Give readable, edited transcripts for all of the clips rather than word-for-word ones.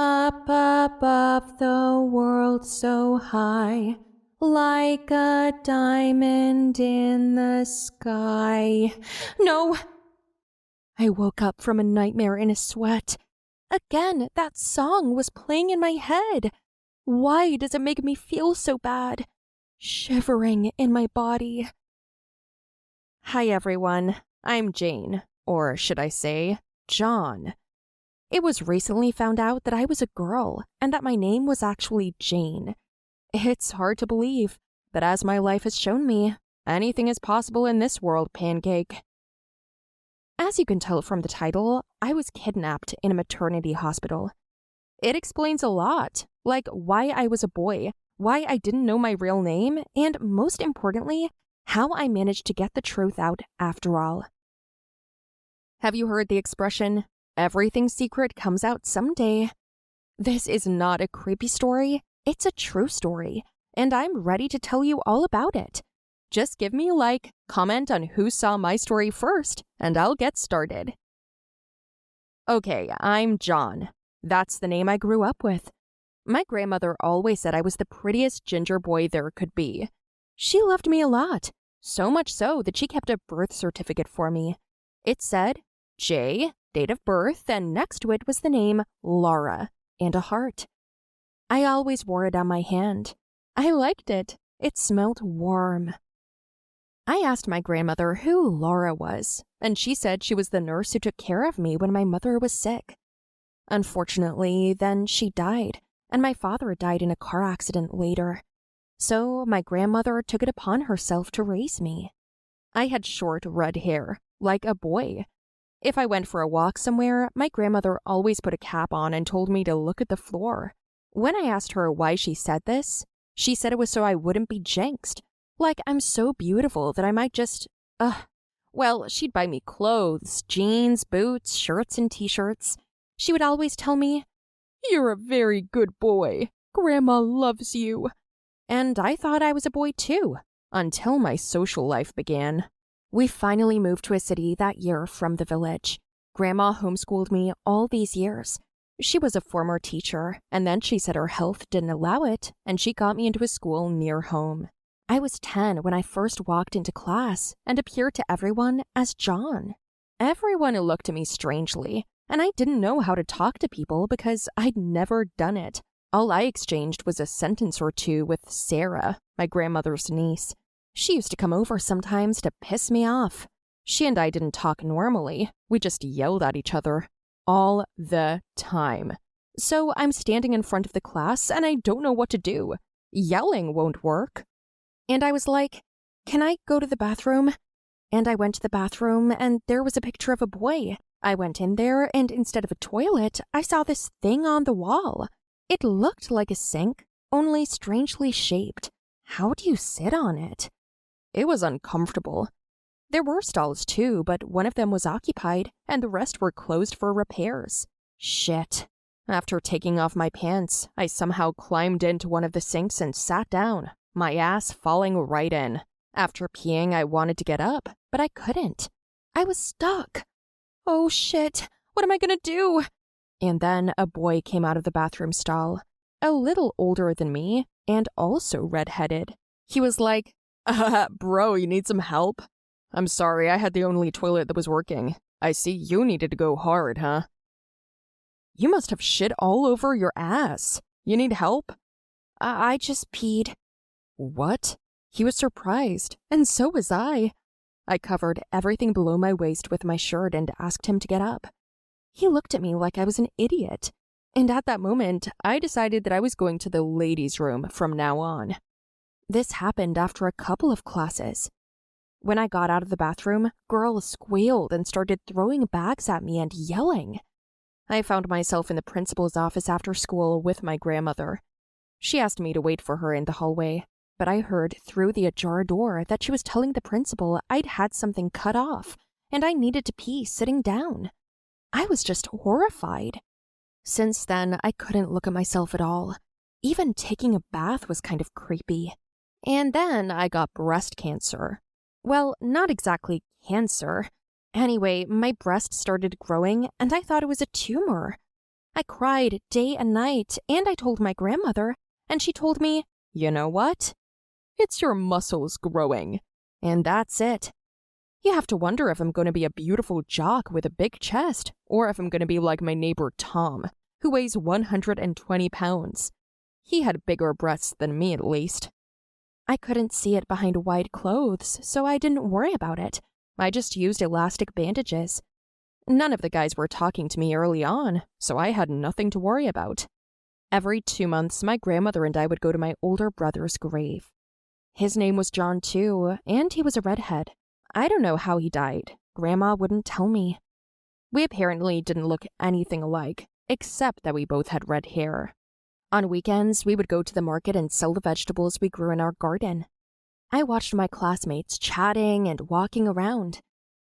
Up above the world so high, like a diamond in the sky. No! I woke up from a nightmare in a sweat. Again, that song was playing in my head. Why does it make me feel so bad? Shivering in my body. Hi everyone, I'm Jane, or should I say, John. It was recently found out that I was a girl and that my name was actually Jane. It's hard to believe, but as my life has shown me, anything is possible in this world, pancake. As you can tell from the title, I was kidnapped in a maternity hospital. It explains a lot, like why I was a boy, why I didn't know my real name, and most importantly, how I managed to get the truth out after all. Have you heard the expression, everything secret comes out someday? This is not a creepy story, it's a true story, and I'm ready to tell you all about it. Just give me a like, comment on who saw my story first, and I'll get started. Okay, I'm John. That's the name I grew up with. My grandmother always said I was the prettiest ginger boy there could be. She loved me a lot, so much so that she kept a birth certificate for me. It said J, date of birth, and next to it was the name Laura, and a heart. I always wore it on my hand. I liked it. It smelled warm. I asked my grandmother who Laura was, and she said she was the nurse who took care of me when my mother was sick. Unfortunately, then she died, and my father died in a car accident later. So my grandmother took it upon herself to raise me. I had short red hair, like a boy. If I went for a walk somewhere, my grandmother always put a cap on and told me to look at the floor. When I asked her why she said this, she said it was so I wouldn't be jinxed. Like I'm so beautiful that I might just, Well, she'd buy me clothes, jeans, boots, shirts, and t-shirts. She would always tell me, "You're a very good boy. Grandma loves you." And I thought I was a boy too, until my social life began. We finally moved to a city that year from the village. Grandma homeschooled me all these years. She was a former teacher, and then she said her health didn't allow it, and she got me into a school near home. I was 10 when I first walked into class and appeared to everyone as John. Everyone looked at me strangely, and I didn't know how to talk to people because I'd never done it. All I exchanged was a sentence or two with Sarah, my grandmother's niece. She used to come over sometimes to piss me off. She and I didn't talk normally. We just yelled at each other. All the time. So I'm standing in front of the class and I don't know what to do. Yelling won't work. And I was like, "Can I go to the bathroom?" And I went to the bathroom and there was a picture of a boy. I went in there and instead of a toilet, I saw this thing on the wall. It looked like a sink, only strangely shaped. How do you sit on it? It was uncomfortable. There were stalls too, but one of them was occupied and the rest were closed for repairs. Shit. After taking off my pants, I somehow climbed into one of the sinks and sat down, my ass falling right in. After peeing, I wanted to get up, but I couldn't. I was stuck. Oh shit, what am I gonna do? And then a boy came out of the bathroom stall, a little older than me and also redheaded. He was like, "Bro, you need some help? I'm sorry, I had the only toilet that was working. I see you needed to go hard, huh? You must have shit all over your ass. You need help?" I just peed." What? He was surprised, and so was I. I covered everything below my waist with my shirt and asked him to get up. He looked at me like I was an idiot, and at that moment, I decided that I was going to the ladies' room from now on. This happened after a couple of classes. When I got out of the bathroom, girls squealed and started throwing bags at me and yelling. I found myself in the principal's office after school with my grandmother. She asked me to wait for her in the hallway, but I heard through the ajar door that she was telling the principal I'd had something cut off and I needed to pee sitting down. I was just horrified. Since then, I couldn't look at myself at all. Even taking a bath was kind of creepy. And then I got breast cancer. Well, not exactly cancer. Anyway, my breast started growing and I thought it was a tumor. I cried day and night, and I told my grandmother, and she told me, "You know what? It's your muscles growing." And that's it. You have to wonder if I'm going to be a beautiful jock with a big chest, or if I'm going to be like my neighbor Tom, who weighs 120 pounds. He had bigger breasts than me, at least. I couldn't see it behind wide clothes, so I didn't worry about it. I just used elastic bandages. None of the guys were talking to me early on, so I had nothing to worry about. Every 2 months, my grandmother and I would go to my older brother's grave. His name was John, too, and he was a redhead. I don't know how he died. Grandma wouldn't tell me. We apparently didn't look anything alike, except that we both had red hair. On weekends, we would go to the market and sell the vegetables we grew in our garden. I watched my classmates chatting and walking around.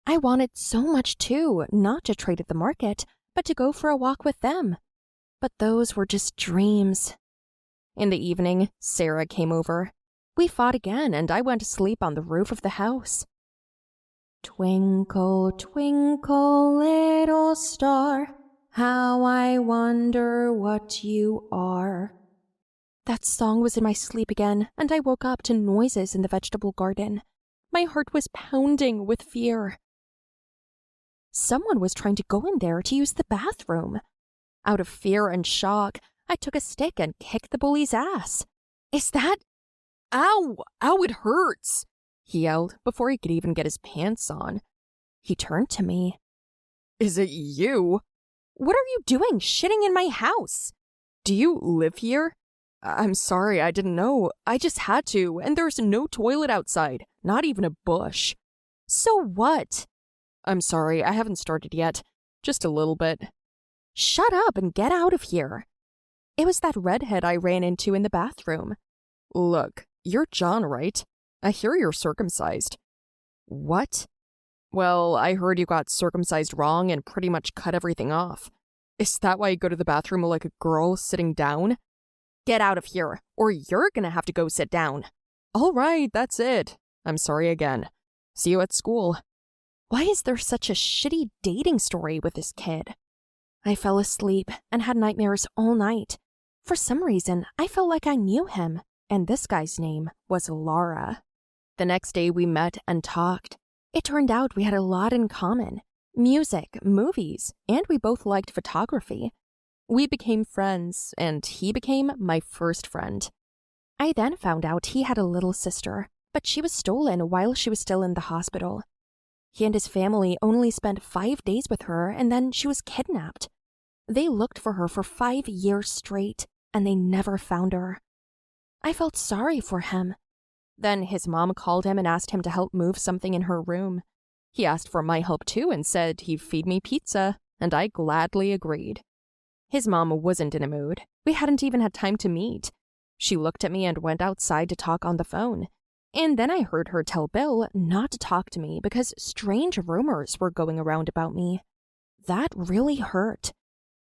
I wanted so much too, not to trade at the market, but to go for a walk with them. But those were just dreams. In the evening, Sarah came over. We fought again, and I went to sleep on the roof of the house. Twinkle, twinkle, little star, how I wonder what you are. That song was in my sleep again, and I woke up to noises in the vegetable garden. My heart was pounding with fear. Someone was trying to go in there to use the bathroom. Out of fear and shock, I took a stick and kicked the bully's ass. Is that... Ow! Ow, it hurts! He yelled before he could even get his pants on. He turned to me. Is it you? What are you doing shitting in my house? Do you live here? I'm sorry, I didn't know. I just had to, and there's no toilet outside, not even a bush. So what? I'm sorry, I haven't started yet. Just a little bit. Shut up and get out of here. It was that redhead I ran into in the bathroom. Look, you're John, right? I hear you're circumcised. What? Well, I heard you got circumcised wrong and pretty much cut everything off. Is that why you go to the bathroom like a girl sitting down? Get out of here, or you're gonna have to go sit down. All right, that's it. I'm sorry again. See you at school. Why is there such a shitty dating story with this kid? I fell asleep and had nightmares all night. For some reason, I felt like I knew him, and this guy's name was Laura. The next day we met and talked. It turned out we had a lot in common. Music, movies, and we both liked photography. We became friends, and he became my first friend. I then found out he had a little sister, but she was stolen while she was still in the hospital. He and his family only spent 5 days with her, and then she was kidnapped. They looked for her for 5 years straight, and they never found her. I felt sorry for him. Then his mom called him and asked him to help move something in her room. He asked for my help too and said he'd feed me pizza, and I gladly agreed. His mom wasn't in a mood. We hadn't even had time to meet. She looked at me and went outside to talk on the phone. And then I heard her tell Bill not to talk to me because strange rumors were going around about me. That really hurt.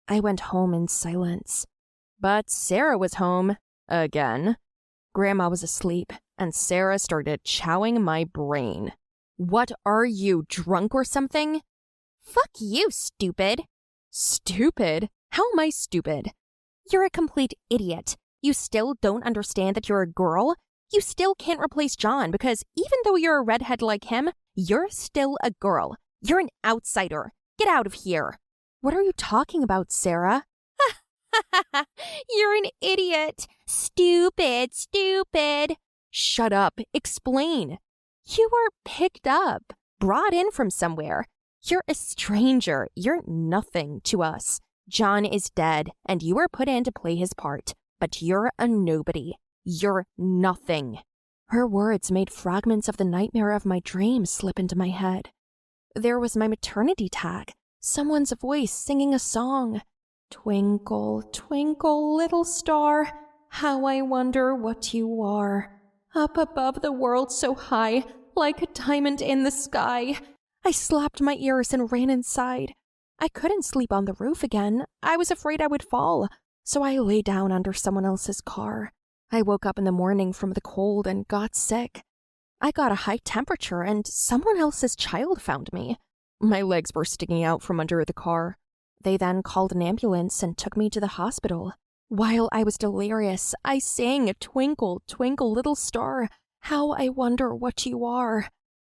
I went home in silence. But Sarah was home. Again. Grandma was asleep, and Sarah started chowing my brain. What are you, drunk or something? Fuck you, stupid. Stupid? How am I stupid? You're a complete idiot. You still don't understand that you're a girl? You still can't replace John because even though you're a redhead like him, you're still a girl. You're an outsider. Get out of here. What are you talking about, Sarah? You're an idiot. Stupid, stupid. Shut up. Explain. You were picked up, brought in from somewhere. You're a stranger. You're nothing to us. John is dead, and you were put in to play his part, but you're a nobody. You're nothing. Her words made fragments of the nightmare of my dream slip into my head. There was my maternity tag, someone's voice singing a song. Twinkle, twinkle, little star, how I wonder what you are. Up above the world so high, like a diamond in the sky. I slapped my ears and ran inside. I couldn't sleep on the roof again. I was afraid I would fall, so I lay down under someone else's car. I woke up in the morning from the cold and got sick. I got a high temperature and someone else's child found me. My legs were sticking out from under the car. They then called an ambulance and took me to the hospital. While I was delirious, I sang Twinkle, Twinkle, Little Star, How I Wonder What You Are.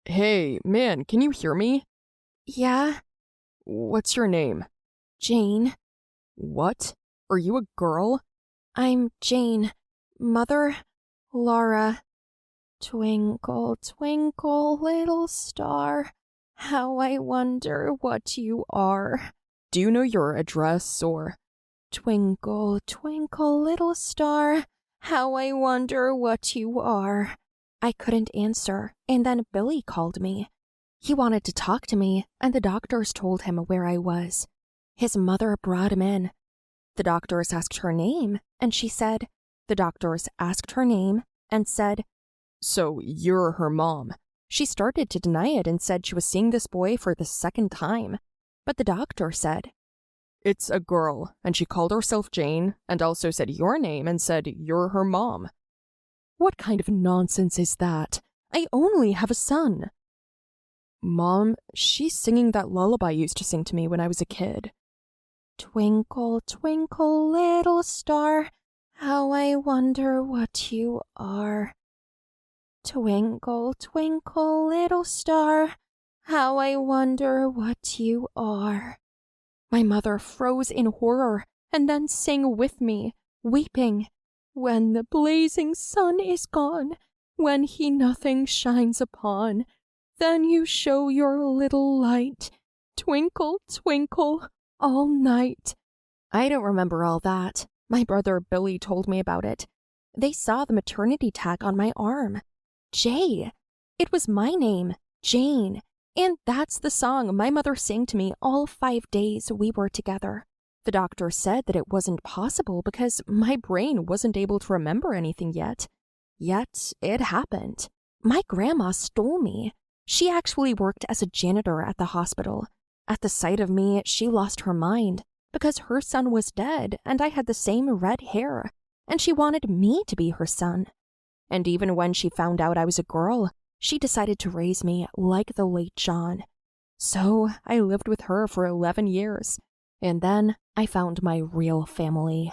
Hey, man, can you hear me? Yeah? What's your name? Jane. What? Are you a girl? I'm Jane. Mother, Laura. Twinkle, twinkle, little star, how I wonder what you are. Do you know your address or... Twinkle, twinkle, little star, how I wonder what you are. I couldn't answer, and then Billy called me. He wanted to talk to me, and the doctors told him where I was. His mother brought him in. The doctors asked her name, and she said, the doctors asked her name and said, So you're her mom. She started to deny it and said she was seeing this boy for the second time. But the doctor said, It's a girl, and she called herself Jane, and also said your name and said you're her mom. What kind of nonsense is that? I only have a son. Mom, she's singing that lullaby you used to sing to me when I was a kid. Twinkle, twinkle, little star, how I wonder what you are. Twinkle, twinkle, little star, how I wonder what you are. My mother froze in horror and then sang with me, weeping. When the blazing sun is gone, when he nothing shines upon, then you show your little light, twinkle, twinkle, all night. I don't remember all that. My brother Billy told me about it. They saw the maternity tag on my arm. J. It was my name, Jane. And that's the song my mother sang to me all 5 days we were together. The doctor said that it wasn't possible because my brain wasn't able to remember anything yet. Yet it happened. My grandma stole me. She actually worked as a janitor at the hospital. At the sight of me, she lost her mind because her son was dead and I had the same red hair, and she wanted me to be her son. And even when she found out I was a girl, she decided to raise me like the late John. So I lived with her for 11 years, and then I found my real family.